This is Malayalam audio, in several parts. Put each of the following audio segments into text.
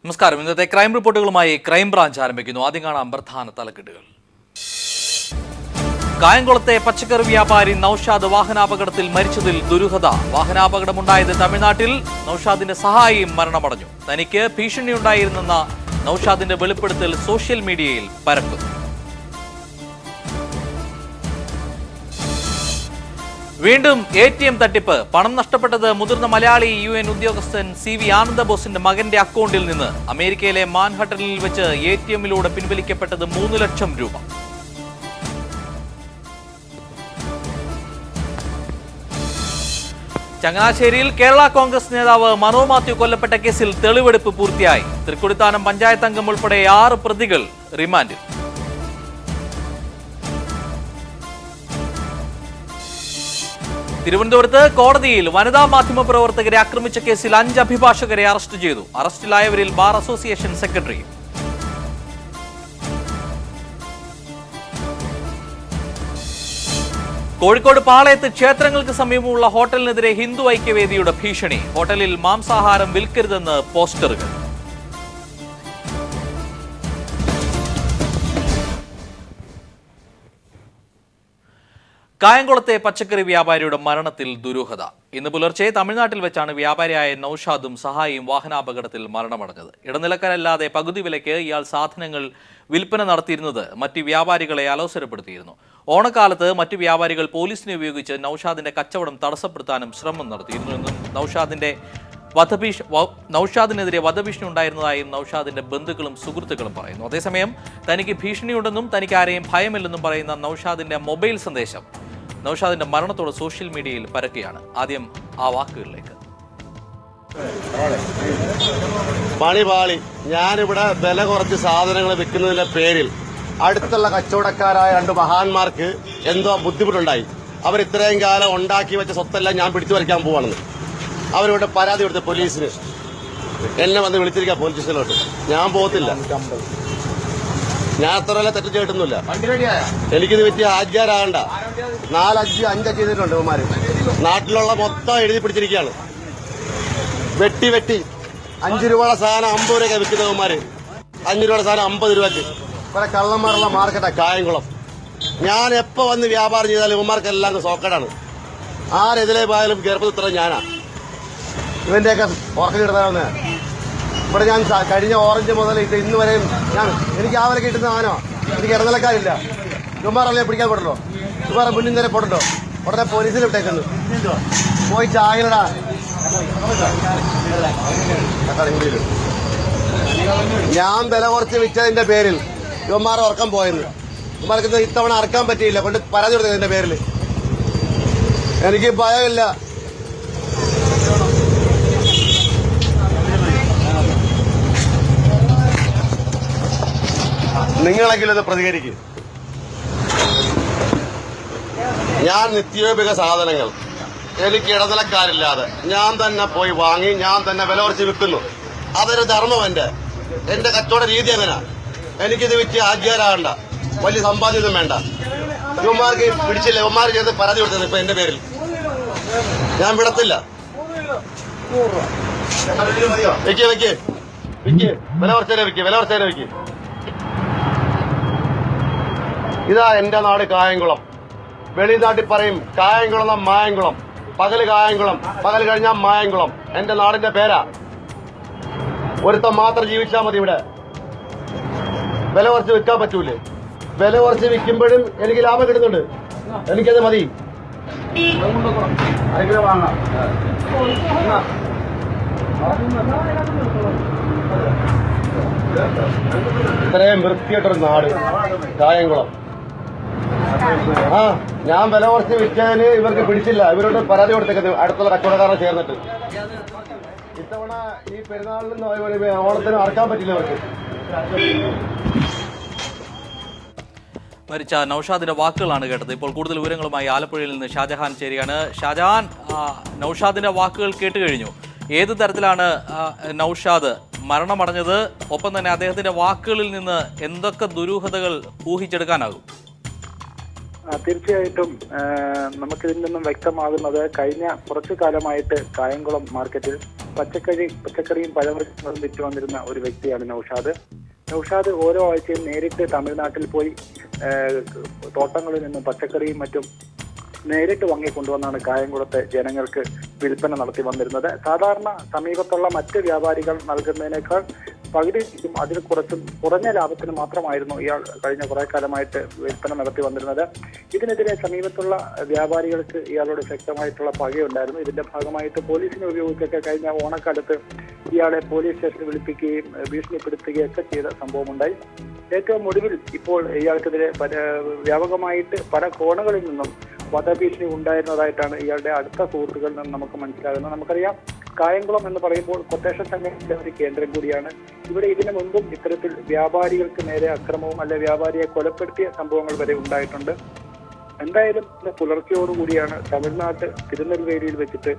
നമസ്കാരം. ഇന്നത്തെ ക്രൈം റിപ്പോർട്ടുകളുമായി ക്രൈംബ്രാഞ്ച് ആരംഭിക്കുന്നു. ആദ്യം കാണാം പ്രധാന തലക്കെട്ടുകൾ. കായംകുളത്തെ പച്ചക്കറി വ്യാപാരി നൌഷാദ് വാഹനാപകടത്തിൽ മരിച്ചതിൽ ദുരൂഹത. വാഹനാപകടമുണ്ടായത് തമിഴ്നാട്ടിൽ. നൌഷാദിന്റെ സഹായിയും മരണമടഞ്ഞു. തനിക്ക് ഭീഷണിയുണ്ടായിരുന്നെന്ന നൌഷാദിന്റെ വെളിപ്പെടുത്തൽ സോഷ്യൽ മീഡിയയിൽ പരക്കുന്നു. വീണ്ടും ATM തട്ടിപ്പ്. പണം നഷ്ടപ്പെട്ടത് മുതിർന്ന മലയാളി UN ഉദ്യോഗസ്ഥൻ CV ആനന്ദബോസിന്റെ മകന്റെ അക്കൗണ്ടിൽ നിന്ന്. അമേരിക്കയിലെ മാൻഹട്ടനിൽ വെച്ച് ATMിലൂടെ പിൻവലിക്കപ്പെട്ടത് 3 ലക്ഷം രൂപ. ചങ്ങനാശ്ശേരിയിൽ കേരള കോൺഗ്രസ് നേതാവ് മനോ മാത്യു കൊല്ലപ്പെട്ട കേസിൽ തെളിവെടുപ്പ് പൂർത്തിയായി. തൃക്കൊടിത്താനം പഞ്ചായത്ത് അംഗം ഉൾപ്പെടെ 6 പ്രതികൾ റിമാൻഡിൽ. തിരുവനന്തപുരത്ത് കോടതിയിൽ വനിതാ മാധ്യമ പ്രവർത്തകരെ ആക്രമിച്ച കേസിൽ 5 അഭിഭാഷകരെ അറസ്റ്റ് ചെയ്തു. അറസ്റ്റിലായവരിൽ ബാർ അസോസിയേഷൻ സെക്രട്ടറി. കോഴിക്കോട് പാളയത്ത് ക്ഷേത്രങ്ങൾക്ക് സമീപമുള്ള ഹോട്ടലിനെതിരെ ഹിന്ദു ഐക്യവേദിയുടെ ഭീഷണി. ഹോട്ടലിൽ മാംസാഹാരം വിൽക്കരുതെന്ന് പോസ്റ്ററുകൾ. കായംകുളത്തെ പച്ചക്കറി വ്യാപാരിയുടെ മരണത്തിൽ ദുരൂഹത. ഇന്ന് പുലർച്ചെ തമിഴ്നാട്ടിൽ വെച്ചാണ് വ്യാപാരിയായ നൌഷാദും സഹായിയും വാഹനാപകടത്തിൽ മരണമടഞ്ഞത്. ഇടനിലക്കാരല്ലാതെ പകുതി വിലയ്ക്ക് ഇയാൾ സാധനങ്ങൾ വിൽപ്പന നടത്തിയിരുന്നത് മറ്റ് വ്യാപാരികളെ അലോസരപ്പെടുത്തിയിരുന്നു. ഓണക്കാലത്ത് മറ്റ് വ്യാപാരികൾ പോലീസിനെ ഉപയോഗിച്ച് നൌഷാദിന്റെ കച്ചവടം തടസ്സപ്പെടുത്താനും ശ്രമം നടത്തിയിരുന്നുവെന്നും നൌഷാദിനെതിരെ വധഭീഷണി ഉണ്ടായിരുന്നതായും നൌഷാദിന്റെ ബന്ധുക്കളും സുഹൃത്തുക്കളും പറയുന്നു. അതേസമയം തനിക്ക് ഭീഷണിയുണ്ടെന്നും തനിക്ക് ആരെയും ഭയമില്ലെന്നും പറയുന്ന നൌഷാദിന്റെ മൊബൈൽ സന്ദേശം നൌഷാദിന്റെ മരണത്തോട് സോഷ്യൽ മീഡിയയിൽ പരക്കുകയാണ്. ആദ്യം ആ വാക്കുകളിലേക്ക്. പാളി ഞാനിവിടെ വില കുറച്ച് സാധനങ്ങൾ വിൽക്കുന്നതിന്റെ പേരിൽ അടുത്തുള്ള കച്ചവടക്കാരായ 2 മഹാന്മാർക്ക് എന്തോ ബുദ്ധിമുട്ടുണ്ടായി. അവർ ഇത്രയും കാലം ഉണ്ടാക്കി വെച്ച സ്വത്തെല്ലാം ഞാൻ പിടിച്ചു പറിക്കാൻ പോവാണെന്ന് അവരോട് പരാതി കൊടുത്ത് പോലീസിന് എന്നെ വന്ന് വിളിച്ചിരിക്കുക പോലീസ് സ്റ്റേഷനിലോട്ട്. ഞാൻ പോകത്തില്ല. ഞാൻ അത്ര വല്ല തെറ്റ് ചെയ്തിട്ടൊന്നുമില്ല. എനിക്കിത് പറ്റിയ ആജ്ഞാരാകണ്ട. 4, 5 ചെയ്തിട്ടുണ്ട് ഇവന്മാര്. നാട്ടിലുള്ള മൊത്തം എഴുതി പിടിച്ചിരിക്കുകയാണ്. വെട്ടി 5 രൂപയുടെ സാധനം 50 രൂപയ്ക്ക് വിൽക്കുന്നവന്മാര്. 5 രൂപയുടെ സാധനം 50 രൂപയ്ക്ക്. കുറെ കള്ളന്മാരുള്ള മാർക്കറ്റാ കായംകുളം. ഞാൻ എപ്പോ വന്ന് വ്യാപാരം ചെയ്താലും ഇവന്മാർക്കെല്ലാം സോക്കടാണ്. ആരെതിലേ പോയാലും ഗർഭപുത്രം ഞാനാ. ഇവന്റെയൊക്കെ ഉറക്കിലിടുന്ന ഇവിടെ ഞാൻ കഴിഞ്ഞ ഓറഞ്ച് മുതൽ ഇന്ന് വരെയും എനിക്ക് ആ വില കിട്ടുന്ന സാധനമോ. എനിക്ക് ഇടനിലക്കാരില്ല. ഇവന്മാരല്ലേ പിടിക്കാൻ പെടല്ലോ. ഇവന്മാരെ മുന്നിൽ നേരെ പോടണ്ടോ. ഉടനെ പോലീസിൽ വിട്ടേക്കുന്നു. പോയി ചായലടാ. ഞാൻ വില കുറച്ച് വിറ്റതിന്റെ പേരിൽ ഇവന്മാർ ഉറക്കം പോയെന്ന്. ഇവന്മാർക്ക് ഇത്തവണ അറക്കാൻ പറ്റിയില്ല. കൊണ്ട് പരാതി കൊടുത്തതിന്റെ പേരിൽ എനിക്ക് ഭയമില്ല. നിങ്ങളെങ്കിലും ഇത് പ്രതികരിക്കും. ഞാൻ നിത്യോപയോഗ സാധനങ്ങൾ എനിക്ക് ഇടനിലക്കാരില്ലാതെ ഞാൻ തന്നെ പോയി വാങ്ങി ഞാൻ തന്നെ വില കുറച്ച് വിൽക്കുന്നു. അതൊരു ധർമ്മം. എന്റെ കച്ചവട രീതി എങ്ങനെയാ. എനിക്കിത് വിറ്റ് ആജ്ഞാരാകണ്ട. വലിയ സമ്പാദ്യമൊന്നും വേണ്ട. ഇവന്മാർക്ക് പിടിച്ചില്ല. ഇവന്മാർ ചെയ്ത് പരാതി കൊടുത്തത് ഇപ്പൊ എന്റെ പേരിൽ. ഞാൻ വിടത്തില്ല. വെക്ക് വില കുറച്ചേനെ വെക്ക്. ഇതാ എന്റെ നാട് കായംകുളം. വെളിനാട്ടിൽ പറയും കായംകുളം മായംകുളം. പകല് കായംകുളം, പകൽ കഴിഞ്ഞാൽ മായംകുളം. എന്റെ നാടിന്റെ പേരാ. ഒരുത്തം മാത്രം ജീവിച്ചാൽ മതി. ഇവിടെ വില കുറച്ച് വിൽക്കാൻ പറ്റൂലേ. വില കുറച്ച് വിൽക്കുമ്പോഴും എനിക്ക് ലാഭം കിട്ടുന്നുണ്ട്. എനിക്കത് മതി. ഇത്രയും വൃത്തിയായിട്ടൊരു നാട് കായംകുളം. ഞാൻ വില കുറച്ച് വിറ്റതിന് ഇവർക്ക് പിടിച്ചില്ല. ഇവരോട് പരാതി കൊടുത്തേക്കുന്നത് അടുത്തുള്ള കച്ചവടക്കാരെ ചേർന്നിട്ട്. ഇത്തവണ ഈ പെരുന്നാളിനും ഓണത്തിനും അറക്കാൻ പറ്റില്ല അവർക്ക്. മരിച്ച നൌഷാദിന്റെ വാക്കുകളാണ് കേട്ടത്. ഇപ്പോൾ കൂടുതൽ വിവരങ്ങളുമായി ആലപ്പുഴയിൽ നിന്ന് ഷാജഹാൻ ചേരുകയാണ്. ഷാജഹാൻ, നൌഷാദിന്റെ വാക്കുകൾ കേട്ട് കഴിഞ്ഞു. ഏത് തരത്തിലാണ് നൌഷാദ് മരണമടഞ്ഞത്? ഒപ്പം തന്നെ അദ്ദേഹത്തിന്റെ വാക്കുകളിൽ നിന്ന് എന്തൊക്കെ ദുരൂഹതകൾ ഊഹിച്ചെടുക്കാനാകും? തീർച്ചയായിട്ടും നമുക്കിതിൽ നിന്നും വ്യക്തമാകുന്നത് കഴിഞ്ഞ കുറച്ചു കാലമായിട്ട് കായംകുളം മാർക്കറ്റിൽ പച്ചക്കറിയും പഴവർഗ്ഗങ്ങളും വിറ്റ് വന്നിരുന്ന ഒരു വ്യക്തിയാണ് നൗഷാദ് ഓരോ ആഴ്ചയും നേരിട്ട് തമിഴ്നാട്ടിൽ പോയി തോട്ടങ്ങളിൽ നിന്നും പച്ചക്കറിയും മറ്റും നേരിട്ട് വാങ്ങിക്കൊണ്ടുവന്നാണ് കായംകുളത്തെ ജനങ്ങൾക്ക് വിൽപ്പന നടത്തി വന്നിരുന്നത്. സാധാരണ സമീപത്തുള്ള മറ്റ് വ്യാപാരികൾ നൽകുന്നതിനേക്കാൾ പകുതിയും അതിൽ കുറഞ്ഞ ലാഭത്തിന് മാത്രമായിരുന്നു ഇയാൾ കഴിഞ്ഞ കുറെ കാലമായിട്ട് വിൽപ്പന നടത്തി വന്നിരുന്നത്. ഇതിനെതിരെ സമീപത്തുള്ള വ്യാപാരികൾക്ക് ഇയാളോട് ശക്തമായിട്ടുള്ള പകയുണ്ടായിരുന്നു. ഇതിന്റെ ഭാഗമായിട്ട് പോലീസിനെ ഉപയോഗിച്ചൊക്കെ കഴിഞ്ഞ ഓണക്കാലത്ത് ഇയാളെ പോലീസ് സ്റ്റേഷനിൽ വിളിപ്പിക്കുകയും ഭീഷണിപ്പെടുത്തുകയൊക്കെ ചെയ്ത സംഭവമുണ്ടായി. ഏറ്റവും ഒടുവിൽ ഇപ്പോൾ ഇയാൾക്കെതിരെ വ്യാപകമായിട്ട് പല കോണുകളിൽ നിന്നും വധഭീഷണി ഉണ്ടായിരുന്നതായിട്ടാണ് ഇയാളുടെ അടുത്ത സുഹൃത്തുക്കളിൽ നിന്ന് നമുക്ക് മനസ്സിലാകുന്നത്. നമുക്കറിയാം, കായംകുളം എന്ന് പറയുമ്പോൾ കൊട്ടേഷൻ സംഘത്തിന്റെ ഒരു കേന്ദ്രം കൂടിയാണ്. ഇവിടെ ഇതിനു മുൻപും ഇത്തരത്തിൽ വ്യാപാരികൾക്ക് നേരെ അക്രമവും അല്ലെ വ്യാപാരിയെ കൊലപ്പെടുത്തിയ സംഭവങ്ങൾ വരെ ഉണ്ടായിട്ടുണ്ട്. എന്തായാലും ഇന്ന് പുലർച്ചയോടുകൂടിയാണ് തമിഴ്നാട്ട് തിരുനെൽവേലിയിൽ വെച്ചിട്ട്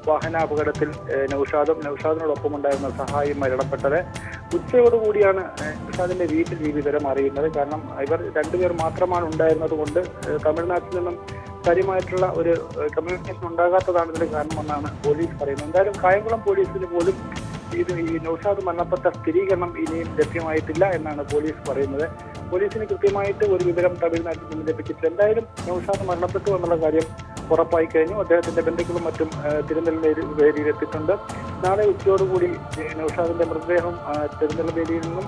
വാഹനാപകടത്തിൽ നൗഷാദിനോടൊപ്പം ഉണ്ടായിരുന്ന സഹായിയും മരണപ്പെട്ടത്. ഉച്ചയോടുകൂടിയാണ് നൗഷാദിന്റെ വീട്ടിൽ ഈ വിവരം അറിയുന്നത്. കാരണം ഇവർ രണ്ടുപേർ മാത്രമാണ് ഉണ്ടായിരുന്നത് കൊണ്ട് തമിഴ്നാട്ടിൽ നിന്നും കാര്യമായിട്ടുള്ള ഒരു കമ്മ്യൂണിക്കേഷൻ ഉണ്ടാകാത്തതാണ് ഇതിന് കാരണമെന്നാണ് പോലീസ് പറയുന്നത്. എന്തായാലും കായംകുളം പോലീസിന് പോലും ഈ നൗഷാദ് മരണപ്പെട്ട സ്ഥിരീകരണം ഇനിയും ലഭ്യമായിട്ടില്ല എന്നാണ് പോലീസ് പറയുന്നത്. പോലീസിന് കൃത്യമായിട്ട് ഒരു വിവരം തമിഴ്നാട്ടിൽ നിന്ന് ലഭിച്ചിട്ടില്ല. എന്തായാലും നൗഷാദ് മരണപ്പെട്ടു എന്നുള്ള കാര്യം ഉറപ്പായി കഴിഞ്ഞു. അദ്ദേഹത്തിന്റെ ബന്ധുക്കളും മറ്റും തിരുനെൽവേലിയിൽ എത്തിയിട്ടുണ്ട്. നാളെ ഉച്ചയോടുകൂടി നൗഷാദിന്റെ മൃതദേഹം തിരുനെൽവേലിയിൽ നിന്നും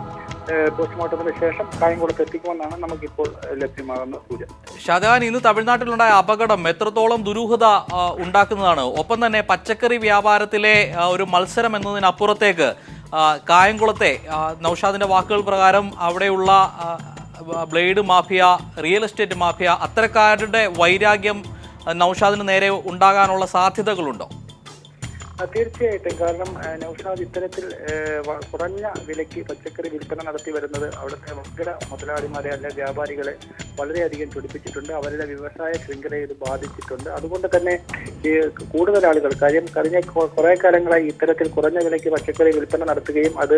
പോസ്റ്റ്മോർട്ടത്തിന് ശേഷം കായംകുളത്ത് എത്തിക്കുമെന്നാണ് നമുക്കിപ്പോൾ ലഭ്യമാകുന്ന സൂചന. ഷാജഹാൻ, ഇന്ന് തമിഴ്നാട്ടിലുണ്ടായ അപകടം എത്രത്തോളം ദുരൂഹത ഉണ്ടാക്കുന്നതാണ്? ഒപ്പം തന്നെ പച്ചക്കറി വ്യാപാരത്തിലെ ഒരു മത്സരം എന്നതിനപ്പുറത്തേക്ക് കായംകുളത്തെ നൗഷാദിന്റെ വാക്കുകൾ പ്രകാരം അവിടെയുള്ള blade mafia, real estate mafia, അത്തരക്കാരുടെ വൈരാഗ്യം നൗഷാദിന് നേരെ ഉണ്ടാകാനുള്ള സാധ്യതകളുണ്ടോ? തീർച്ചയായിട്ടും. കാരണം നൗഷാദ് ഇത്തരത്തിൽ കുറഞ്ഞ വിലയ്ക്ക് പച്ചക്കറി വിൽപ്പന നടത്തി വരുന്നത് അവിടുത്തെ വൻകിട മുതലാളിമാരെ അല്ലെ വ്യാപാരികളെ വളരെയധികം ചൊടിപ്പിച്ചിട്ടുണ്ട്. അവരുടെ വ്യവസായ ശൃംഖലയെ ഇത് ബാധിച്ചിട്ടുണ്ട്. അതുകൊണ്ട് തന്നെ ഈ കൂടുതൽ ആളുകൾ കഴിഞ്ഞ കുറെ കാലങ്ങളായി ഇത്തരത്തിൽ കുറഞ്ഞ വിലയ്ക്ക് പച്ചക്കറി വിൽപ്പന നടത്തുകയും അത്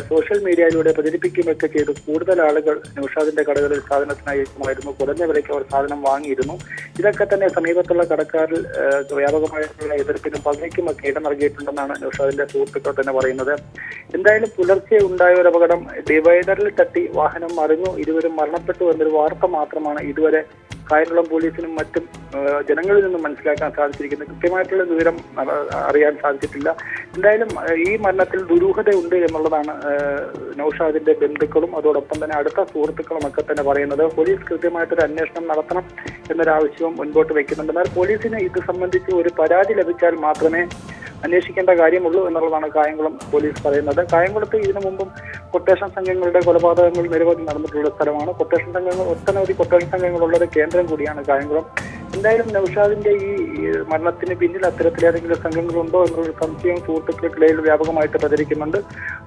സോഷ്യൽ മീഡിയയിലൂടെ പ്രചരിപ്പിക്കുകയൊക്കെ ചെയ്ത് കൂടുതൽ ആളുകൾ നൗഷാദിന്റെ കടകളിൽ സാധനത്തിനായി എത്തുമായിരുന്നു. കുറഞ്ഞ വിലയ്ക്ക് അവർ സാധനം വാങ്ങിയിരുന്നു. ഇതൊക്കെ തന്നെ സമീപത്തുള്ള കടക്കാരിൽ വ്യാപകമായിട്ടുള്ള എതിർപ്പിനും പകയ്ക്കും ഇടം നൽകിയിട്ടുണ്ടെന്നാണ് നൗഷാദിന്റെ സുഹൃത്തുക്കൾ തന്നെ പറയുന്നത്. എന്തായാലും പുലർച്ചെ ഉണ്ടായ ഒരു അപകടം ഡിവൈഡറിൽ തട്ടി വാഹനം മറിഞ്ഞു, ഇരുവരും മരണപ്പെട്ടു എന്നൊരു വാർത്ത മാത്രമാണ് ഇതുവരെ കായംകുളം പോലീസിനും മറ്റും ജനങ്ങളിൽ നിന്നും മനസ്സിലാക്കാൻ സാധിച്ചിരിക്കുന്നത്. കൃത്യമായിട്ടുള്ള വിവരം അറിയാൻ സാധിച്ചിട്ടില്ല. എന്തായാലും ഈ മരണത്തിൽ ദുരൂഹതയുണ്ട് എന്നുള്ളതാണ് നൗഷാദിന്റെ ബന്ധുക്കളും അതോടൊപ്പം തന്നെ അടുത്ത സുഹൃത്തുക്കളും ഒക്കെ തന്നെ പറയുന്നത്. പോലീസ് കൃത്യമായിട്ടൊരു അന്വേഷണം നടത്തണം എന്നൊരാവശ്യവും മുൻപോട്ട് വെക്കുന്നുണ്ട്. എന്നാൽ പോലീസിന് ഇത് സംബന്ധിച്ച് ഒരു പരാതി ലഭിച്ചാൽ മാത്രമേ അന്വേഷിക്കേണ്ട കാര്യമുള്ളൂ എന്നുള്ളതാണ് കായംകുളം പോലീസ് പറയുന്നത്. കായംകുളത്ത് ഇതിനു മുമ്പും കൊട്ടേഷൻ സംഘങ്ങളുടെ കൊലപാതകങ്ങൾ നിരവധി നടന്നിട്ടുള്ള സ്ഥലമാണ്. ഒട്ടനവധി കൊട്ടേഷൻ സംഘങ്ങളുള്ള ഒരു കേന്ദ്രം കൂടിയാണ് കായംകുളം. എന്തായാലും നൗഷാദിന്റെ ഈ മരണത്തിന് പിന്നിൽ അത്തരത്തിലേതെങ്കിലും സംഘങ്ങളുണ്ടോ എന്നൊരു സംശയം സുഹൃത്തുക്കൾക്കിടയിൽ വ്യാപകമായിട്ട് പ്രചരിക്കുന്നുണ്ട്.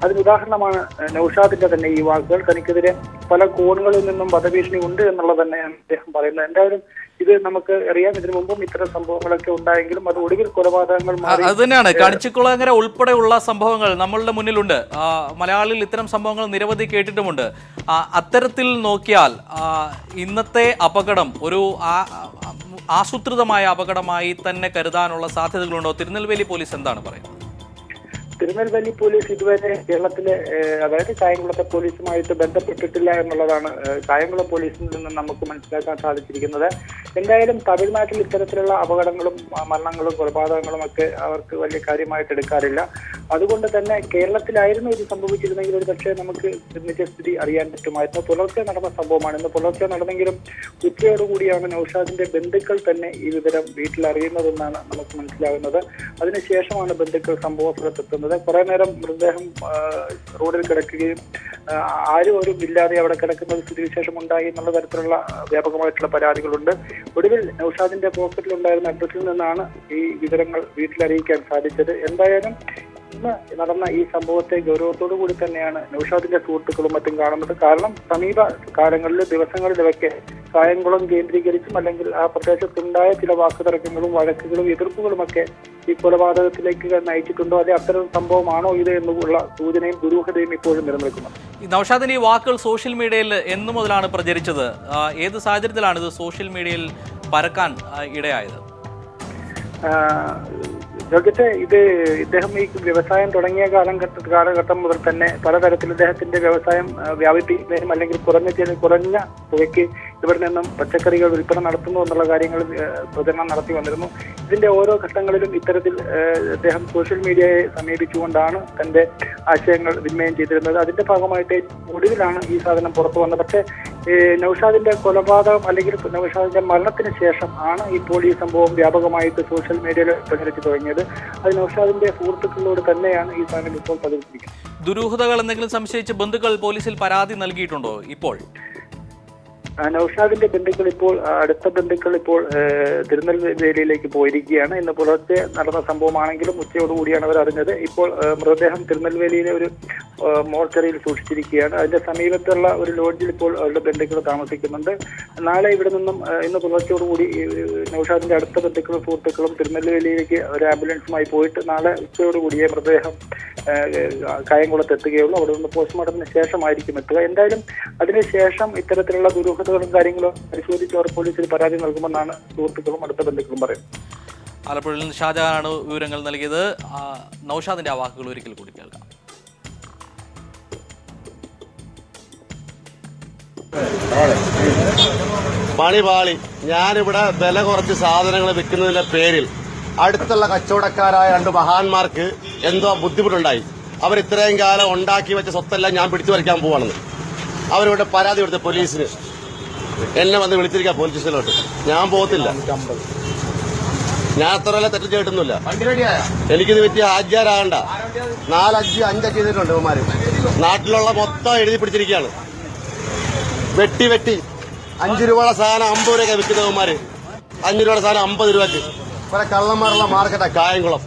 അതിന് ഉദാഹരണമാണ് നൗഷാദിന്റെ തന്നെ ഈ വാക്കുകൾ. തനിക്കെതിരെ പല കോണുകളിൽ നിന്നും വധഭീഷണി ഉണ്ട് എന്നുള്ളത് തന്നെയാണ് അദ്ദേഹം പറയുന്നത്. എന്തായാലും ഇത് നമുക്ക് അറിയാം, ഇതിനു മുമ്പും ഇത്തരം സംഭവങ്ങളൊക്കെ ഉണ്ടായെങ്കിലും അത് ഒടുവിൽ കൊലപാതകങ്ങൾ അത് തന്നെയാണ്. കണിച്ചിക്കുളങ്ങര ഉൾപ്പെടെയുള്ള സംഭവങ്ങൾ നമ്മളുടെ മുന്നിലുണ്ട്. മലയാളിൽ ഇത്തരം സംഭവങ്ങൾ നിരവധി കേട്ടിട്ടുമുണ്ട്. അത്തരത്തിൽ നോക്കിയാൽ ഇന്നത്തെ അപകടം ഒരു ആസൂത്രിതമായ അപകടമായി തന്നെ കരുതാനുള്ള സാധ്യതകളുണ്ടോ? തിരുനെൽവേലി പോലീസ് എന്താണ് പറയുന്നത്? തിരുനെൽവേലി പോലീസ് ഇതുവരെ കേരളത്തിലെ അതായത് കായംകുളത്തെ പോലീസുമായിട്ട് ബന്ധപ്പെട്ടിട്ടില്ല എന്നുള്ളതാണ് കായംകുളം പോലീസിൽ നിന്നും നമുക്ക് മനസ്സിലാക്കാൻ സാധിച്ചിരിക്കുന്നത്. എന്തായാലും തമിഴ്നാട്ടിൽ ഇത്തരത്തിലുള്ള അപകടങ്ങളും മരണങ്ങളും കൊലപാതകങ്ങളും ഒക്കെ അവർക്ക് വലിയ കാര്യമായിട്ട് എടുക്കാറില്ല. അതുകൊണ്ട് തന്നെ കേരളത്തിലായിരുന്നു ഇത് സംഭവിച്ചിരുന്നെങ്കിൽ ഒരു പക്ഷേ നമുക്ക് നിജസ്ഥിതി അറിയാൻ പറ്റുമായിരുന്നു. പുലർച്ചെ നടന്ന സംഭവമാണ്. ഇന്ന് പുലർച്ചെ നടന്നെങ്കിലും ഉച്ചയോടുകൂടിയാണ് നൗഷാദിന്റെ ബന്ധുക്കൾ തന്നെ ഈ വിവരം വീട്ടിൽ അറിയുന്നതെന്നാണ് നമുക്ക് മനസ്സിലാകുന്നത്. അതിനുശേഷമാണ് ബന്ധുക്കൾ സംഭവ സ്ഥലത്തെത്തുന്നത്. കുറെ നേരം മൃതദേഹം റോഡിൽ കിടക്കുകയും ആരും ഇല്ലാതെ അവിടെ കിടക്കുന്ന ഒരു സ്ഥിതിവിശേഷം ഉണ്ടായി എന്നുള്ള തരത്തിലുള്ള വ്യാപകമായിട്ടുള്ള പരാതികളുണ്ട്. ഒടുവിൽ നൗഷാദിന്റെ പോക്കറ്റിലുണ്ടായിരുന്ന അഡ്രസ്സിൽ നിന്നാണ് ഈ വിവരങ്ങൾ വീട്ടിലറിയിക്കാൻ സാധിച്ചത്. എന്തായാലും ഇന്ന് നടന്ന ഈ സംഭവത്തെ ഗൗരവത്തോടു കൂടി തന്നെയാണ് നൗഷാദിന്റെ സുഹൃത്തുക്കളും മറ്റും കാണുന്നത്. കാരണം സമീപ കാലങ്ങളിലും ദിവസങ്ങളിലൊക്കെ കായംകുളം കേന്ദ്രീകരിച്ചും അല്ലെങ്കിൽ ആ പ്രദേശത്തുണ്ടായ ചില വാക്കുതർക്കങ്ങളും വഴക്കുകളും എതിർപ്പുകളുമൊക്കെ ഈ കൊലപാതകത്തിലേക്ക് നയിച്ചിട്ടുണ്ടോ, അല്ലെ അത്തരം സംഭവമാണോ ഇത് എന്നുള്ള സൂചനയും ദുരൂഹതയും ഇപ്പോഴും നിലനിൽക്കുന്നു. ഈ നൗഷാദിന്റെ ഈ വാക്കുകൾ സോഷ്യൽ മീഡിയയിൽ എന്നു മുതലാണ് പ്രചരിച്ചത്? ഏത് സാഹചര്യത്തിലാണ് ഇത് സോഷ്യൽ മീഡിയയിൽ പരക്കാൻ ഇടയായത്? ജോർജറ്റ്, ഇദ്ദേഹം ഈ വ്യവസായം തുടങ്ങിയ കാലഘട്ടം മുതൽ തന്നെ പലതരത്തിൽ ഇദ്ദേഹത്തിന്റെ വ്യവസായം വ്യാപിപ്പിക്കുന്നതിനും അല്ലെങ്കിൽ കുറഞ്ഞ തുകയ്ക്ക് ഇവിടെ നിന്നും പച്ചക്കറികൾ വിൽപ്പന നടത്തുന്നു എന്നുള്ള കാര്യങ്ങൾ പ്രചരണം നടത്തി വന്നിരുന്നു. ഇതിന്റെ ഓരോ ഘട്ടങ്ങളിലും ഇത്തരത്തിൽ അദ്ദേഹം സോഷ്യൽ മീഡിയയെ സമീപിച്ചുകൊണ്ടാണ് തന്റെ ആശയങ്ങൾ വിനിമയം ചെയ്തിരുന്നത്. അതിന്റെ ഭാഗമായിട്ട് ഒടുവിലാണ് ഈ സാധനം പുറത്തു വന്നത്. പക്ഷേ നൗഷാദിന്റെ കൊലപാതകം അല്ലെങ്കിൽ നൗഷാദിന്റെ മരണത്തിന് ശേഷം ആണ് ഇപ്പോൾ ഈ സംഭവം വ്യാപകമായിട്ട് സോഷ്യൽ മീഡിയയിൽ പ്രചരിച്ചു തുടങ്ങിയത്. അത് നൗഷാദിന്റെ സുഹൃത്തുക്കളോട് തന്നെയാണ് ഈ സാധനം ഇപ്പോൾ പതിവിച്ചിരിക്കുന്നത്. ദുരൂഹതകൾ എന്തെങ്കിലും സംശയിച്ച് ബന്ധുക്കൾ പോലീസിൽ പരാതി നൽകിയിട്ടുണ്ടോ? ഇപ്പോൾ നൗഷാദിന്റെ ബന്ധുക്കൾ ഇപ്പോൾ തിരുനെൽവേലിയിലേക്ക് പോയിരിക്കുകയാണ്. ഇന്ന് പുലർച്ചെ നടന്ന സംഭവമാണെങ്കിലും ഉച്ചയോടുകൂടിയാണ് അവർ അറിഞ്ഞത്. ഇപ്പോൾ മൃതദേഹം തിരുനെൽവേലിയിലെ ഒരു മോർച്ചറിയിൽ സൂക്ഷിച്ചിരിക്കുകയാണ്. അതിന്റെ സമീപത്തുള്ള ഒരു ലോഡ്ജിൽ ഇപ്പോൾ അവരുടെ ബന്ധുക്കൾ താമസിക്കുന്നുണ്ട്. നാളെ ഇവിടെ നിന്നും ഇന്ന് പുലർച്ചയോടുകൂടി നൗഷാദിന്റെ അടുത്ത ബന്ധുക്കളും സുഹൃത്തുക്കളും തിരുനെൽവേലിയിലേക്ക് ഒരു ആംബുലൻസുമായി പോയിട്ട് നാളെ ഉച്ചയോടുകൂടിയേ മൃതദേഹം കായംകുളത്ത് എത്തുകയുള്ളൂ. അവിടെ നിന്ന് പോസ്റ്റ്മോർട്ടത്തിന് ശേഷമായിരിക്കും എത്തുക. എന്തായാലും അതിനുശേഷം ഇത്തരത്തിലുള്ള ദുരൂഹതകളും കാര്യങ്ങളും പരിശോധിച്ച് അവർ പോലീസിൽ പരാതി നൽകുമെന്നാണ് സുഹൃത്തുക്കളും അടുത്ത ബന്ധുക്കളും പറയുന്നത്. ആലപ്പുഴയിൽ നിന്ന് ഷാജഹാനാണ് വിവരങ്ങൾ നൽകിയത്. നൗഷാദിന്റെ ആ വാക്കുകൾ ഒരിക്കൽ കൂടി കേൾക്കാം. പാളി ഞാനിവിടെ വില കുറച്ച് സാധനങ്ങൾ വിൽക്കുന്നതിന്റെ പേരിൽ അടുത്തുള്ള കച്ചവടക്കാരായ രണ്ട് മഹാന്മാർക്ക് എന്തോ ബുദ്ധിമുട്ടുണ്ടായി. അവർ ഇത്രയും കാലം ഉണ്ടാക്കി വെച്ച സ്വത്തെല്ലാം ഞാൻ പിടിച്ചു പറിക്കാൻ പോവാണെന്ന് അവരിവിടെ പരാതി കൊടുത്ത പോലീസിന് എന്നെ വന്ന് വിളിച്ചിരിക്കുക പോലീസ് സ്റ്റേഷനിലോട്ട്. ഞാൻ പോകത്തില്ല. ഞാൻ അത്ര വല്ല തെറ്റ് ചെയ്തിട്ടൊന്നുമില്ല. എനിക്കിത് പറ്റിയ ആജ്യാരാകണ്ട. 4, 5, 5 ചെയ്തിട്ടുണ്ട് ഇവന്മാര്. നാട്ടിലുള്ള മൊത്തം എഴുതി പിടിച്ചിരിക്കുകയാണ്. വെട്ടി 5 രൂപയുടെ സാധനം 50 രൂപയൊക്കെ വിൽക്കുന്നവന്മാര്. 5 രൂപയുടെ സാധനം 50 രൂപയ്ക്ക്. ഇവിടെ കള്ളന്മാരുള്ള മാർക്കറ്റാ കായംകുളം.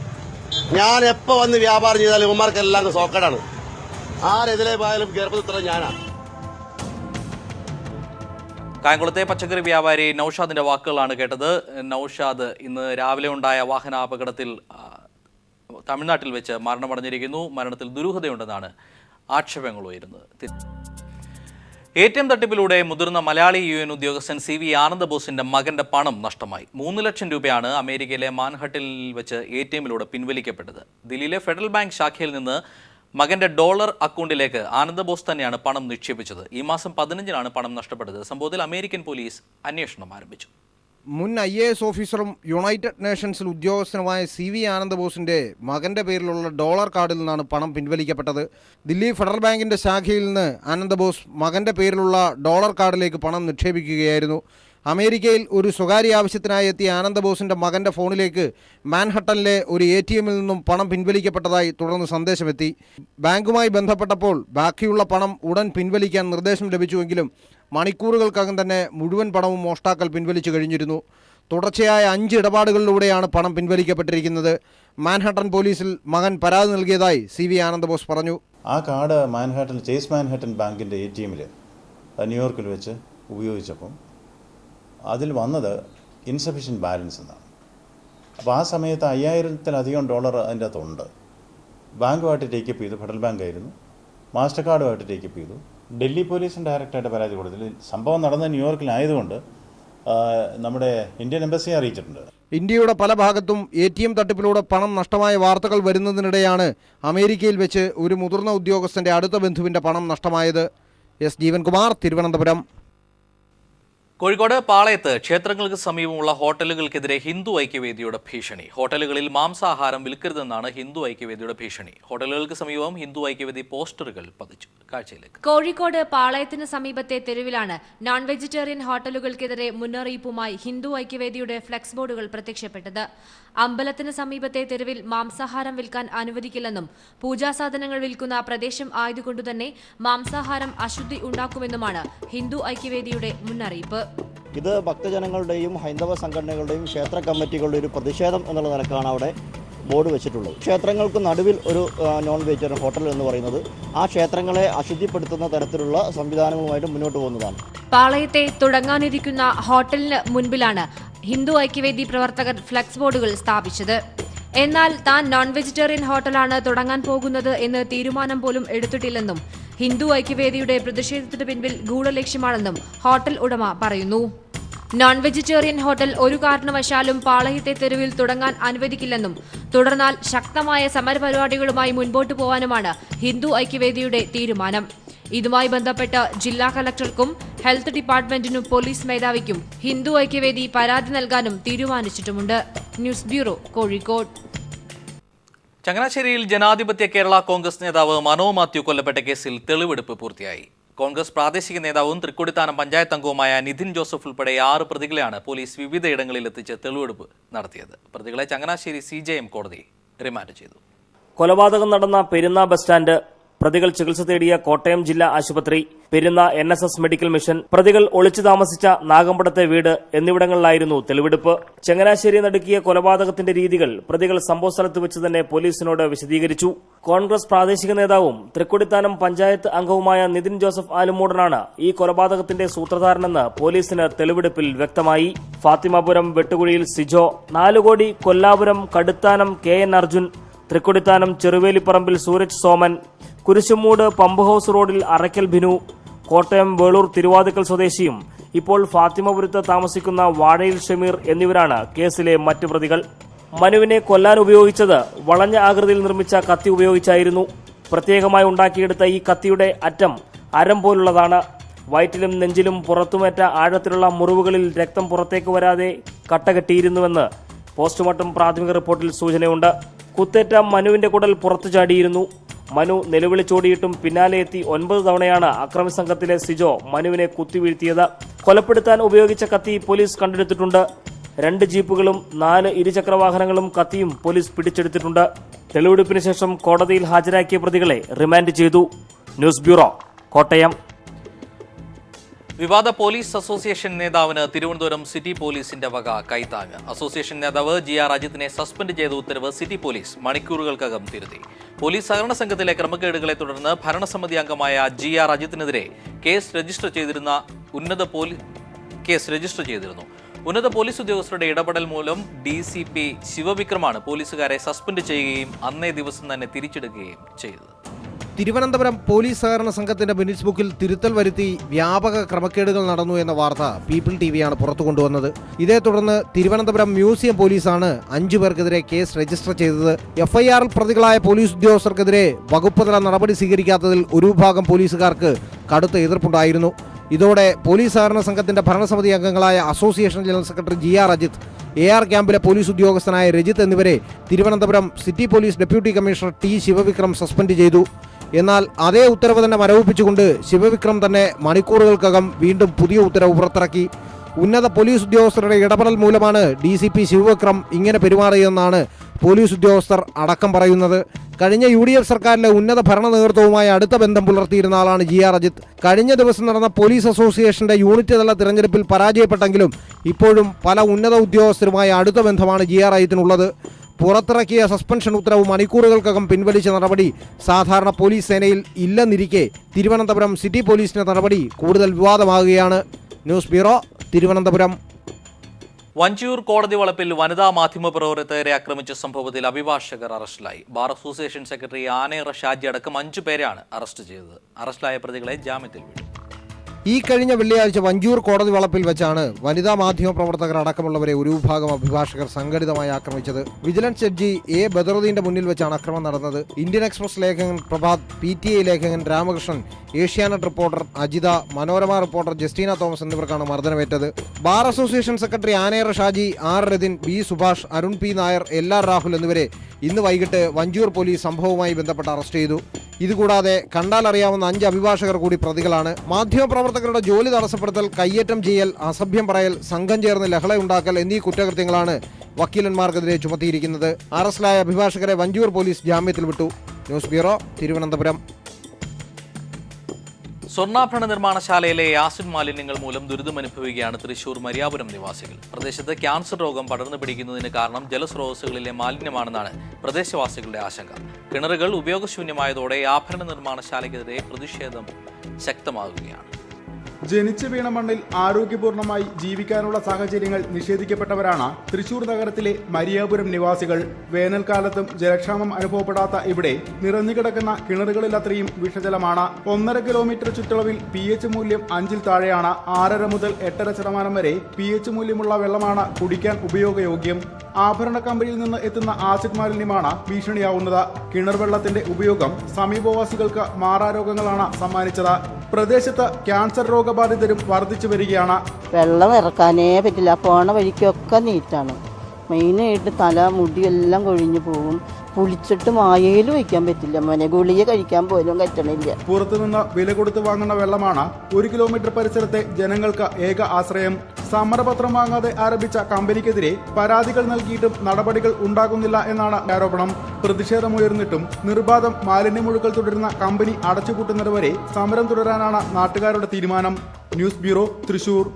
ഞാൻ എപ്പോ വന്ന് വ്യാപാരം ചെയ്താലും ഇവന്മാർക്കെല്ലാം സോക്കടാണ്. ആരെതിരെ പോയാലും ഗർഭത്തിത്ര ഞാനാ. കായംകുളത്തെ പച്ചക്കറി വ്യാപാരി നൗഷാദിന്റെ വാക്കുകളാണ് കേട്ടത്. നൗഷാദ് ഇന്ന് രാവിലെ ഉണ്ടായ വാഹനാപകടത്തിൽ തമിഴ്നാട്ടിൽ വെച്ച് മരണമടഞ്ഞിരിക്കുന്നു. മരണത്തിൽ ദുരൂഹതയുണ്ടെന്നാണ് ആക്ഷേപങ്ങൾ ഉയരുന്നത്. ATM തട്ടിപ്പിലൂടെ മുതിർന്ന മലയാളി UN ഉദ്യോഗസ്ഥൻ CV ആനന്ദബോസിന്റെ മകന്റെ പണം നഷ്ടമായി. 3 ലക്ഷം രൂപയാണ് അമേരിക്കയിലെ മാൻഹട്ടനിൽ വെച്ച് ATMിലൂടെ പിൻവലിക്കപ്പെട്ടത്. ദില്ലിയിലെ ഫെഡറൽ ബാങ്ക് ശാഖയിൽ നിന്ന് മകന്റെ ഡോളർ അക്കൗണ്ടിലേക്ക് ആനന്ദബോസ് തന്നെയാണ് പണം നിക്ഷേപിച്ചത്. ഈ മാസം 15-നാണ് പണം നഷ്ടപ്പെട്ടത്. സംഭവത്തിൽ അമേരിക്കൻ പോലീസ് അന്വേഷണം ആരംഭിച്ചു. മുൻ IAS ഓഫീസറും യുണൈറ്റഡ് നേഷൻസിൽ ഉദ്യോഗസ്ഥനുമായ CV ആനന്ദബോസിന്റെ മകന്റെ പേരിലുള്ള ഡോളർ കാർഡിൽ നിന്നാണ് പണം പിൻവലിക്കപ്പെട്ടത്. ദില്ലി ഫെഡറൽ ബാങ്കിന്റെ ശാഖയിൽ നിന്ന് ആനന്ദബോസ് മകന്റെ പേരിലുള്ള ഡോളർ കാർഡിലേക്ക് പണം നിക്ഷേപിക്കുകയായിരുന്നു. അമേരിക്കയിൽ ഒരു സ്വകാര്യ ആവശ്യത്തിനായി എത്തിയ ആനന്ദബോസിന്റെ മകന്റെ ഫോണിലേക്ക് മാൻഹട്ടനിലെ ഒരു ATMിൽ നിന്നും പണം പിൻവലിക്കപ്പെട്ടതായി തുടർന്ന് സന്ദേശമെത്തി. ബാങ്കുമായി ബന്ധപ്പെട്ടപ്പോൾ ബാക്കിയുള്ള പണം ഉടൻ പിൻവലിക്കാൻ നിർദ്ദേശം ലഭിച്ചുവെങ്കിലും മണിക്കൂറുകൾക്കകം തന്നെ മുഴുവൻ പണവും മോഷ്ടാക്കൾ പിൻവലിച്ചു കഴിഞ്ഞിരുന്നു. തുടർച്ചയായ 5 ഇടപാടുകളിലൂടെയാണ് പണം പിൻവലിക്കപ്പെട്ടിരിക്കുന്നത്. മാൻഹട്ടൻ പോലീസിൽ മകൻ പരാതി നൽകിയതായി CV ആനന്ദബോസ് പറഞ്ഞു. ആ കാർഡ് ചേസ് മാൻഹട്ടൻ ബാങ്കിൻ്റെ ATMിൽ ന്യൂയോർക്കിൽ വെച്ച് ഉപയോഗിച്ചപ്പം അതിൽ വന്നത് ഇൻസഫിഷ്യൻറ്റ് ബാലൻസ് എന്നാണ്. അപ്പോൾ ആ സമയത്ത് $5000-ലധികം അതിൻ്റെ അകത്തുണ്ട്. ബാങ്കുമായിട്ട് ടേക്കപ്പ് ചെയ്തു. ഫെഡറൽ ബാങ്കായിരുന്നു. മാസ്റ്റർ കാർഡുമായിട്ട് ടേക്കപ്പ് ചെയ്തു. ഡൽഹി പോലീസിന് ഡയറക്റ്റായിട്ട് പരാതി കൊടുത്തില്ല. സംഭവം നടന്നത് ന്യൂയോർക്കിലായതുകൊണ്ട് നമ്മുടെ ഇന്ത്യൻ എംബസിയെ അറിയിച്ചിട്ടുണ്ട്. ഇന്ത്യയുടെ പല ഭാഗത്തും ATM തട്ടിപ്പിലൂടെ പണം നഷ്ടമായ വാർത്തകൾ വരുന്നതിനിടെയാണ് അമേരിക്കയിൽ വെച്ച് ഒരു മുതിർന്ന ഉദ്യോഗസ്ഥൻ്റെ അടുത്ത ബന്ധുവിൻ്റെ പണം നഷ്ടമായത്. S. ജീവൻകുമാർ, തിരുവനന്തപുരം. കോഴിക്കോട് പാളയത്ത് ക്ഷേത്രങ്ങൾക്ക് സമീപമുള്ള ഹോട്ടലുകൾക്കെതിരെ ഹിന്ദു ഐക്യവേദിയുടെ ഭീഷണി. ഹോട്ടലുകളിൽ മാംസാഹാരം വിൽക്കരുതെന്നാണ് ഹിന്ദു ഐക്യവേദിയുടെ ഭീഷണി. ഹോട്ടലുകൾക്ക് സമീപം ഹിന്ദു ഐക്യവേദി പോസ്റ്ററുകൾ പതിച്ചു. കാഴ്ചയിലേക്ക്. കോഴിക്കോട് പാളയത്തിന് സമീപത്തെ തെരുവിലാണ് നോൺ വെജിറ്റേറിയൻ ഹോട്ടലുകൾക്കെതിരെ മുന്നറിയിപ്പുമായി ഹിന്ദു ഐക്യവേദിയുടെ ഫ്ലെക്സ് ബോർഡുകൾ പ്രത്യക്ഷപ്പെട്ടത്. അമ്പലത്തിന് സമീപത്തെ തെരുവിൽ മാംസാഹാരം വിൽക്കാൻ അനുവദിക്കില്ലെന്നും പൂജാസാധനങ്ങൾ വിൽക്കുന്ന പ്രദേശം ആയതുകൊണ്ടുതന്നെ മാംസാഹാരം അശുദ്ധി ഉണ്ടാക്കുമെന്നുമാണ് ഹിന്ദു ഐക്യവേദിയുടെ മുന്നറിയിപ്പ്. ഇത് ഭക്തജനങ്ങളുടെയും ഹൈന്ദവ സംഘടനകളുടെയും ക്ഷേത്ര കമ്മിറ്റികളുടെ ഒരു പ്രതിഷേധം എന്നുള്ള നിലക്കാണ് അവിടെ ബോർഡ് വെച്ചിട്ടുള്ളത്. ക്ഷേത്രങ്ങൾക്ക് നടുവിൽ ഒരു നോൺ വെജിറ്റേറിയൻ ഹോട്ടൽ എന്ന് പറയുന്നത് ആ ക്ഷേത്രങ്ങളെ അശുദ്ധിപ്പെടുത്തുന്ന തരത്തിലുള്ള സംവിധാനങ്ങളുമായിട്ട് മുന്നോട്ട് പോകുന്നതാണ്. പാളയത്തെ തുടങ്ങാനിരിക്കുന്ന ഹോട്ടലിന് മുൻപിലാണ് ഹിന്ദു ഐക്യവേദി പ്രവർത്തകർ ഫ്ലെക്സ് ബോർഡുകൾ സ്ഥാപിച്ചത്. എന്നാൽ താൻ നോൺ വെജിറ്റേറിയൻ ഹോട്ടലാണ് തുടങ്ങാൻ പോകുന്നത് എന്ന് തീരുമാനം പോലും എടുത്തിട്ടില്ലെന്നും ഹിന്ദു ഐക്യവേദിയുടെ പ്രതിഷേധത്തിന് പിൻപിൽ ഗൂഢലക്ഷ്യമാണെന്നും ഹോട്ടൽ ഉടമ പറയുന്നു. നോൺ വെജിറ്റേറിയൻ ഹോട്ടൽ ഒരു കാരണവശാലും പാളയത്തെ തെരുവിൽ തുടങ്ങാൻ അനുവദിക്കില്ലെന്നും തുടർന്നാൽ ശക്തമായ സമരപരിപാടികളുമായി മുൻപോട്ടു പോകാനുമാണ് ഹിന്ദു ഐക്യവേദിയുടെ തീരുമാനം. ഇതുമായി ബന്ധപ്പെട്ട് ജില്ലാ കളക്ടർക്കും ഹെൽത്ത് ഡിപ്പാർട്ട്മെന്റിനും പോലീസ് മേധാവിക്കും ഹിന്ദു ഐക്യവേദി പരാതി നൽകാനും തീരുമാനിച്ചിട്ടുമുണ്ട്. News bureau, Kozhikode. ചങ്ങനാശ്ശേരിയിൽ ജനാധിപത്യ കേരള കോൺഗ്രസ് നേതാവ് മനോ മാത്യു കൊല്ലപ്പെട്ട കേസിൽ തെളിവെടുപ്പ് പൂർത്തിയായി. കോൺഗ്രസ് പ്രാദേശിക നേതാവും തൃക്കൊടിത്താനം പഞ്ചായത്ത് അംഗവുമായ നിതിൻ ജോസഫ് ഉൾപ്പെടെ 6 പ്രതികളെയാണ് പോലീസ് വിവിധയിടങ്ങളിൽ എത്തിച്ച് തെളിവെടുപ്പ് നടത്തിയത്. പ്രതികളെ ചങ്ങനാശ്ശേരി CJM കോടതി റിമാൻഡ് ചെയ്തു. കൊലപാതകം നടന്ന പെരുന്ന ബസ് സ്റ്റാൻഡ്, പ്രതികൾ ചികിത്സ തേടിയ കോട്ടയം ജില്ലാ ആശുപത്രി, പെരുന്ന NSS മെഡിക്കൽ മിഷൻ, പ്രതികൾ ഒളിച്ചു താമസിച്ച നാഗമ്പടത്തെ വീട് എന്നിവിടങ്ങളിലായിരുന്നു തെളിവെടുപ്പ്. ചങ്ങനാശ്ശേരി നടുക്കിയ കൊലപാതകത്തിന്റെ രീതികൾ പ്രതികൾ സംഭവസ്ഥലത്ത് വെച്ച് തന്നെ പോലീസിനോട് വിശദീകരിച്ചു. കോൺഗ്രസ് പ്രാദേശിക നേതാവും തൃക്കൊടിത്താനം പഞ്ചായത്ത് അംഗവുമായ നിതിൻ ജോസഫ് ആലുമൂടനാണ് ഈ കൊലപാതകത്തിന്റെ സൂത്രധാരനെന്ന് പോലീസിന് തെളിവെടുപ്പിൽ വ്യക്തമായി. ഫാത്തിമപുരം വെട്ടുകുഴിയിൽ സിജോ, നാലുകോടി കൊല്ലാപുരം കടുത്താനം KN അർജുൻ, തൃക്കൊടിത്താനം ചെറുവേലിപ്പറമ്പിൽ സൂരജ് സോമൻ, കുരിശുമൂട് പമ്പ് ഹൌസ് റോഡിൽ അറയ്ക്കൽ ബിനു, കോട്ടയം വേളൂർ തിരുവാതിക്കൽ സ്വദേശിയും ഇപ്പോൾ ഫാത്തിമപുരത്ത് താമസിക്കുന്ന വാഴയിൽ ഷമീർ എന്നിവരാണ് കേസിലെ മറ്റു പ്രതികൾ. മനുവിനെ കൊല്ലാൻ ഉപയോഗിച്ചത് വളഞ്ഞ ആകൃതിയിൽ നിർമ്മിച്ച കത്തി ഉപയോഗിച്ചായിരുന്നു. പ്രത്യേകമായി ഉണ്ടാക്കിയെടുത്ത ഈ കത്തിയുടെ അറ്റം അരം പോലുള്ളതാണ്. വയറ്റിലും നെഞ്ചിലും പുറത്തുമേറ്റ ആഴത്തിലുള്ള മുറിവുകളിൽ രക്തം പുറത്തേക്ക് വരാതെ കട്ടകെട്ടിയിരുന്നുവെന്ന് പോസ്റ്റ്മോർട്ടം പ്രാഥമിക റിപ്പോർട്ടിൽ സൂചനയുണ്ട്. കുത്തേറ്റ മനുവിന്റെ കുടൽ പുറത്തു ചാടിയിരുന്നു. മനു നിലവിളിച്ചോടിയിട്ടും പിന്നാലെ എത്തി 9 തവണയാണ് അക്രമി സംഘത്തിലെ സിജോ മനുവിനെ കുത്തിവീഴ്ത്തിയത്. കൊലപ്പെടുത്താൻ ഉപയോഗിച്ച കത്തി പോലീസ് കണ്ടെടുത്തിട്ടുണ്ട്. 2 ജീപ്പുകളും 4 ഇരുചക്രവാഹനങ്ങളും കത്തിയും പോലീസ് പിടിച്ചെടുത്തിട്ടുണ്ട്. തെളിവെടുപ്പിന് ശേഷം കോടതിയിൽ ഹാജരാക്കിയ പ്രതികളെ റിമാൻഡ് ചെയ്തു. News bureau, Kottayam. വിവാദ പോലീസ് അസോസിയേഷൻ നേതാവിന് തിരുവനന്തപുരം സിറ്റി പോലീസിന്റെ വക കൈത്താങ്ങ്. അസോസിയേഷൻ നേതാവ് GR അജിത്തിനെ സസ്പെൻഡ് ചെയ്ത ഉത്തരവ് സിറ്റി പോലീസ് മണിക്കൂറുകൾക്കകം തിരുത്തി. പോലീസ് സഹകരണ സംഘത്തിലെ ക്രമക്കേടുകളെ തുടർന്ന് ഭരണസമിതി അംഗമായ GR അജിത്തിനെതിരെ കേസ് രജിസ്റ്റർ ചെയ്തിരുന്നു. ഉന്നത പോലീസ് ഉദ്യോഗസ്ഥരുടെ ഇടപെടൽ മൂലം DCP ശിവവിക്രമാണ് പോലീസുകാരെ സസ്പെൻഡ് ചെയ്യുകയും അന്നേ ദിവസം തന്നെ തിരിച്ചെടുക്കുകയും ചെയ്തത്. തിരുവനന്തപുരം പോലീസ് സഹകരണ സംഘത്തിന്റെ മിനിറ്റ്സ് ബുക്കിൽ തിരുത്തൽ വരുത്തി വ്യാപക ക്രമക്കേടുകൾ നടന്നു എന്ന വാർത്ത പീപ്പിൾ TVയാണ് പുറത്തു കൊണ്ടുവന്നത്. ഇതേ തുടർന്ന് തിരുവനന്തപുരം മ്യൂസിയം പോലീസാണ് 5 പേർക്കെതിരെ കേസ് രജിസ്റ്റർ ചെയ്തത്. FIRൽ പ്രതികളായ പോലീസ് ഉദ്യോഗസ്ഥർക്കെതിരെ വകുപ്പുതല നടപടി സ്വീകരിക്കാത്തതിൽ ഒരു വിഭാഗം പോലീസുകാർക്ക് കടുത്ത എതിർപ്പുണ്ടായിരുന്നു. ഇതോടെ പോലീസ് സഹകരണ സംഘത്തിന്റെ ഭരണസമിതി അംഗങ്ങളായ association general secretary GR Ajith, AR ക്യാമ്പിലെ പോലീസ് ഉദ്യോഗസ്ഥനായ രജിത്ത് എന്നിവരെ Thiruvananthapuram city police deputy commissioner T Sivavikram suspend ചെയ്തു. എന്നാൽ അതേ ഉത്തരവ് തന്നെ മരവിപ്പിച്ചുകൊണ്ട് ശിവവിക്രം തന്നെ മണിക്കൂറുകൾക്കകം വീണ്ടും പുതിയ ഉത്തരവ് പുറത്തിറക്കി. ഉന്നത പോലീസ് ഉദ്യോഗസ്ഥരുടെ ഇടപെടൽ മൂലമാണ് DCP ശിവവിക്രം ഇങ്ങനെ പെരുമാറിയതെന്നാണ് പോലീസ് ഉദ്യോഗസ്ഥർ അടക്കം പറയുന്നത്. കഴിഞ്ഞ UDF സർക്കാരിലെ ഉന്നത ഭരണ നേതൃത്വവുമായി അടുത്ത ബന്ധം പുലർത്തിയിരുന്ന ആളാണ് GR അജിത്ത്. കഴിഞ്ഞ ദിവസം നടന്ന പോലീസ് അസോസിയേഷന്റെ യൂണിറ്റ് തല തിരഞ്ഞെടുപ്പിൽ പരാജയപ്പെട്ടെങ്കിലും ഇപ്പോഴും പല ഉന്നത ഉദ്യോഗസ്ഥരുമായി അടുത്ത ബന്ധമാണ് GR അജിത്തിനുള്ളത്. പുറത്തിറക്കിയ സസ്പെൻഷൻ ഉത്തരവ് മണിക്കൂറുകൾക്കകം പിൻവലിച്ച നടപടി സാധാരണ പോലീസ് സേനയിൽ ഇല്ലെന്നിരിക്കെ തിരുവനന്തപുരം സിറ്റി പോലീസിന്റെ നടപടി കൂടുതൽ വിവാദമാകുകയാണ്. News bureau, Thiruvananthapuram. വഞ്ചിയൂർ കോടതി വളപ്പിൽ വനിതാ മാധ്യമപ്രവർത്തകരെ ആക്രമിച്ച സംഭവത്തിൽ അഭിഭാഷകർ അറസ്റ്റിലായി. Bar association secretary Anera Shaji അടക്കം 5 പേരെയാണ് അറസ്റ്റ് ചെയ്തത്. അറസ്റ്റിലായ പ്രതികളെ ജാമ്യത്തിൽ വിട്ടു. ഈ കഴിഞ്ഞ വെള്ളിയാഴ്ച വഞ്ചിയൂർ കോടതി വളപ്പിൽ വെച്ചാണ് വനിതാ മാധ്യമ പ്രവർത്തകർ അടക്കമുള്ളവരെ ഒരു വിഭാഗം അഭിഭാഷകർ സംഘടിതമായി ആക്രമിച്ചത്. വിജിലൻസ് ജഡ്ജി A ബദറുദ്ദീന്റെ മുന്നിൽ വെച്ചാണ് ആക്രമണം നടന്നത്. ഇന്ത്യൻ എക്സ്പ്രസ് ലേഖകൻ പ്രഭാത്, PTI ലേഖകൻ Ramakrishnan, Asianet reporter Ajitha, Manorama reporter Justina Thomas എന്നിവർക്കാണ് മർദ്ദനമേറ്റത്. Bar association secretary Anera Shaji, R Rathin, B Subhash, Arun P Nair, LR Rahul എന്നിവരെ ഇന്ന് വൈകിട്ട് വഞ്ചിയൂർ പോലീസ് സംഭവവുമായി ബന്ധപ്പെട്ട് അറസ്റ്റ് ചെയ്തു. ഇതുകൂടാതെ കണ്ടാലറിയാവുന്ന 5 അഭിഭാഷകർ കൂടി പ്രതികളാണ്. മാധ്യമപ്രവർത്തകരുടെ ജോലി തടസ്സപ്പെടുത്തൽ, കയ്യേറ്റം ചെയ്യൽ, അസഭ്യം പറയൽ, സംഘം ചേർന്ന് ലഹളയുണ്ടാക്കൽ എന്നീ കുറ്റകൃത്യങ്ങളാണ് വക്കീലന്മാർക്കെതിരെ ചുമത്തിയിരിക്കുന്നത്. അറസ്റ്റിലായ അഭിഭാഷകരെ വഞ്ചിയൂർ പോലീസ് ജാമ്യത്തിൽ വിട്ടു. News bureau, Thiruvananthapuram. സ്വർണ്ണാഭരണ നിർമ്മാണശാലയിലെ ആസിഡ് മാലിന്യങ്ങൾ മൂലം ദുരിതമനുഭവിക്കുകയാണ് തൃശൂർ മരിയാപുരം നിവാസികൾ. പ്രദേശത്ത് ക്യാൻസർ രോഗം പടർന്നു പിടിക്കുന്നതിന് കാരണം ജലസ്രോതസ്സുകളിലെ മാലിന്യമാണെന്നാണ് പ്രദേശവാസികളുടെ ആശങ്ക. കിണറുകൾ ഉപയോഗശൂന്യമായതോടെ ആഭരണ നിർമ്മാണശാലയ്ക്കെതിരെ പ്രതിഷേധം ശക്തമാകുകയാണ്. ജനിച്ചു വീണ മണ്ണിൽ ആരോഗ്യപൂർണമായി ജീവിക്കാനുള്ള സാഹചര്യങ്ങൾ നിഷേധിക്കപ്പെട്ടവരാണ് തൃശൂർ നഗരത്തിലെ മരിയാപുരം നിവാസികൾ. വേനൽക്കാലത്തും ജലക്ഷാമം അനുഭവപ്പെടാത്ത ഇവിടെ നിറഞ്ഞുകിടക്കുന്ന കിണറുകളിലത്രയും വിഷജലമാണ്. 1.5 കിലോമീറ്റർ ചുറ്റളവിൽ pH മൂല്യം 5-ൽ താഴെയാണ്. 6.5 മുതൽ 8.5% വരെ pH മൂല്യമുള്ള വെള്ളമാണ് കുടിക്കാൻ ഉപയോഗയോഗ്യം. ആഭരണ കമ്പനിയിൽ നിന്ന് എത്തുന്ന ആസിഡ് മാലിന്യമാണ് ഭീഷണിയാവുന്നത്. കിണർ വെള്ളത്തിന്റെ ഉപയോഗം സമീപവാസികൾക്ക് മാറാരോഗങ്ങളാണ് സമ്മാനിച്ചത്. പ്രദേശത്ത് ക്യാൻസർ രോഗബാധിതരും വർദ്ധിച്ചു വരികയാണ്. വെള്ളം ഇറക്കാനേ പറ്റില്ല. പോണ വഴിക്കൊക്കെ നീറ്റാണ്. മെയിനായിട്ട് തല മുടിയെല്ലാം കൊഴിഞ്ഞു പോകും. കുളിച്ചിട്ട് മായയിലും വയ്ക്കാൻ പറ്റില്ല. മോനെ ഗുളിക കഴിക്കാൻ പോലും പറ്റണില്ല. പുറത്തുനിന്ന് വില കൊടുത്ത് വാങ്ങുന്ന വെള്ളമാണ് 1 കിലോമീറ്റർ പരിസരത്തെ ജനങ്ങൾക്ക് ഏക ആശ്രയം. സമ്മതപത്രം വാങ്ങാതെ ആരംഭിച്ച കമ്പനിക്കെതിരെ പരാതികൾ നൽകിയിട്ടും നടപടികൾ ഉണ്ടാകുന്നില്ല എന്നാണ് ആരോപണം. പ്രതിഷേധമുയർന്നിട്ടും നിർബാധം മാലിന്യമൊഴുക്കൽ തുടരുന്ന കമ്പനി അടച്ചുപൂട്ടുന്നതുവരെ സമരം തുടരാനാണ് നാട്ടുകാരുടെ തീരുമാനം. News bureau, Thrissur.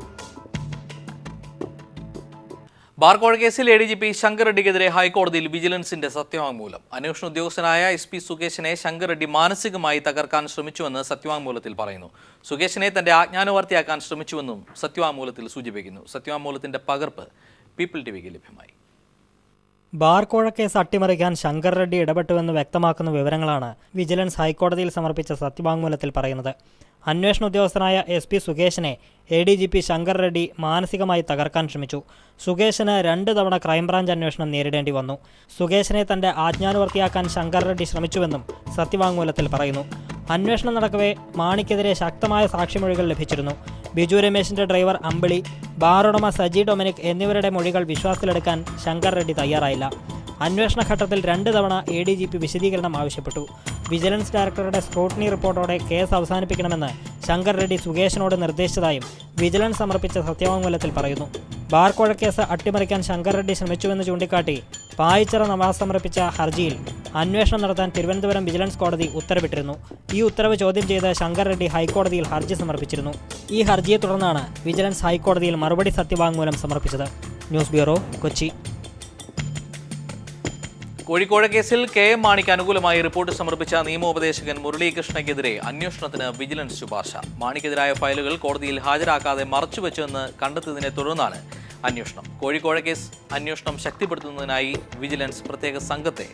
ബാർക്കോഴ കേസിൽ ADGP ശങ്കർ റെഡ്ഡിക്കെതിരെ ഹൈക്കോടതിയിൽ വിജിലൻസിന്റെ സത്യവാങ്മൂലം. അന്വേഷണ ഉദ്യോഗസ്ഥനായ SP സുകേഷിനെ ശങ്കർ റെഡ്ഡി മാനസികമായി തകർക്കാൻ ശ്രമിച്ചുവെന്ന് സത്യവാങ്മൂലത്തിൽ പറയുന്നു. സുകേഷിനെ തന്റെ ആജ്ഞാനുവർത്തിയാക്കാൻ ശ്രമിച്ചുവെന്നും സത്യവാങ്മൂലത്തിൽ സൂചിപ്പിക്കുന്നു. സത്യവാങ്മൂലത്തിന്റെ പകർപ്പ് പീപ്പിൾ TVക്ക് ലഭ്യമായി. ബാർക്കോഴ കേസ് അട്ടിമറിക്കാൻ ശങ്കർ റെഡ്ഡി ഇടപെട്ടുവെന്ന് വ്യക്തമാക്കുന്ന വിവരങ്ങളാണ് വിജിലൻസ് ഹൈക്കോടതിയിൽ സമർപ്പിച്ച സത്യവാങ്മൂലത്തിൽ പറയുന്നത്. അന്വേഷണ ഉദ്യോഗസ്ഥനായ SP സുകേഷിനെ ADGP ശങ്കർ റെഡ്ഡി മാനസികമായി തകർക്കാൻ ശ്രമിച്ചു. സുകേഷിന് 2 തവണ ക്രൈംബ്രാഞ്ച് അന്വേഷണം നേരിടേണ്ടി വന്നു. സുകേഷിനെ തന്റെ ആജ്ഞാനുവർത്തിയാക്കാൻ ശങ്കർ റെഡ്ഡി ശ്രമിച്ചുവെന്നും സത്യവാങ്മൂലത്തിൽ പറയുന്നു. അന്വേഷണം നടക്കവേ മാണിക്കെതിരെ ശക്തമായ സാക്ഷിമൊഴികൾ ലഭിച്ചിരുന്നു. ബിജു രമേശിന്റെ ഡ്രൈവർ അമ്പിളി, ബാറുടമ സജി ഡൊമിനിക് എന്നിവരുടെ മൊഴികൾ വിശ്വാസത്തിലെടുക്കാൻ ശങ്കർ റെഡ്ഡി തയ്യാറായില്ല. അന്വേഷണ ഘട്ടത്തിൽ 2 തവണ ADGP വിശദീകരണം ആവശ്യപ്പെട്ടു. വിജിലൻസ് ഡയറക്ടറുടെ സ്ക്രൂട്ടനി റിപ്പോർട്ടോടെ കേസ് അവസാനിപ്പിക്കണമെന്ന് ശങ്കർ റെഡ്ഡി സുകേഷിനോട് നിർദ്ദേശിച്ചതായും വിജിലൻസ് സമർപ്പിച്ച സത്യവാങ്മൂലത്തിൽ പറയുന്നു. ബാർക്കോഴ കേസ് അട്ടിമറിക്കാൻ ശങ്കർ റെഡ്ഡി ശ്രമിച്ചുവെന്ന് ചൂണ്ടിക്കാട്ടി പായിച്ചിറ നവാസ് സമർപ്പിച്ച ഹർജിയിൽ അന്വേഷണം നടത്താൻ തിരുവനന്തപുരം വിജിലൻസ് കോടതി ഉത്തരവിട്ടിരുന്നു. ഈ ഉത്തരവ് ചോദ്യം ചെയ്ത് ശങ്കർ റെഡ്ഡി ഹൈക്കോടതിയിൽ ഹർജി സമർപ്പിച്ചിരുന്നു. ഈ ഹർജിയെ തുടർന്നാണ് വിജിലൻസ് ഹൈക്കോടതിയിൽ മറുപടി സത്യവാങ്മൂലം സമർപ്പിച്ചത്. News bureau, Kochi. കോഴിക്കോട് കേസിൽ KM മാണിക്ക് അനുകൂലമായി റിപ്പോർട്ട് സമർപ്പിച്ച നിയമോപദേശകൻ മുരളീകൃഷ്ണയ്ക്കെതിരെ അന്വേഷണത്തിന് വിജിലൻസ് ശുപാർശ. മാണിക്കെതിരായ ഫയലുകൾ കോടതിയിൽ ഹാജരാക്കാതെ മറച്ചുവെച്ചെന്ന് കണ്ടെത്തിയതിനെ തുടർന്നാണ് അന്വേഷണം. കോഴിക്കോട് കേസ് അന്വേഷണം ശക്തിപ്പെടുത്തുന്നതിനായി വിജിലൻസ് പ്രത്യേക സംഘത്തെ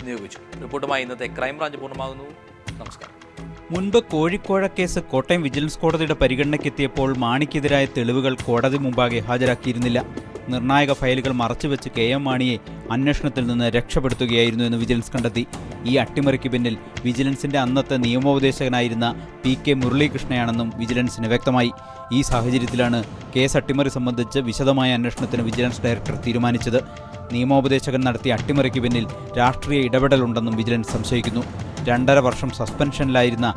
നിയോഗിച്ചു. റിപ്പോർട്ടുമായി ഇന്നത്തെ ക്രൈംബ്രാഞ്ച് പൂർണ്ണമാകുന്നു. നമസ്കാരം. മുൻപ് കോഴിക്കോട് കേസ് കോട്ടയം വിജിലൻസ് കോടതിയുടെ പരിഗണനയ്ക്കെത്തിയപ്പോൾ മാണിക്കെതിരായ തെളിവുകൾ കോടതി മുമ്പാകെ ഹാജരാക്കിയിരുന്നില്ല. നിർണായക ഫയലുകൾ മറച്ചുവെച്ച് KM മാണിയെ അന്വേഷണത്തിൽ നിന്ന് രക്ഷപ്പെടുത്തുകയായിരുന്നു എന്ന് വിജിലൻസ് കണ്ടെത്തി. ഈ അട്ടിമറിക്ക് പിന്നിൽ വിജിലൻസിന്റെ അന്നത്തെ നിയമോപദേശകനായിരുന്ന PK മുരളീകൃഷ്ണയാണെന്നും വിജിലൻസിന് വ്യക്തമായി. ഈ സാഹചര്യത്തിലാണ് കേസ് അട്ടിമറി സംബന്ധിച്ച് വിശദമായ അന്വേഷണത്തിന് വിജിലൻസ് ഡയറക്ടർ തീരുമാനിച്ചത്. നിയമോപദേശകൻ നടത്തിയ അട്ടിമറിക്ക് പിന്നിൽ രാഷ്ട്രീയ ഇടപെടലുണ്ടെന്നും വിജിലൻസ് സംശയിക്കുന്നു. 2.5 വർഷം സസ്പെൻഷനിലായിരുന്ന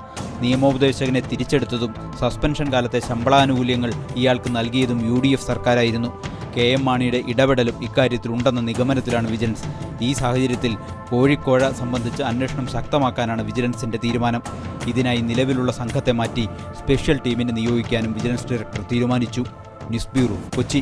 നിയമോപദേശകനെ തിരിച്ചെടുത്തതും സസ്പെൻഷൻ കാലത്തെ ശമ്പളാനുകൂല്യങ്ങൾ ഇയാൾക്ക് നൽകിയതും UDF സർക്കാരായിരുന്നു. KM മാണിയുടെ ഇടപെടലും ഇക്കാര്യത്തിലുണ്ടെന്ന നിഗമനത്തിലാണ് വിജിലൻസ്. ഈ സാഹചര്യത്തിൽ കോഴിക്കോട് സംബന്ധിച്ച് അന്വേഷണം ശക്തമാക്കാനാണ് വിജിലൻസിന്റെ തീരുമാനം. ഇതിനായി നിലവിലുള്ള സംഘത്തെ മാറ്റി സ്പെഷ്യൽ ടീമിനെ നിയോഗിക്കാനും വിജിലൻസ് ഡയറക്ടർ തീരുമാനിച്ചു. News bureau, Kochi.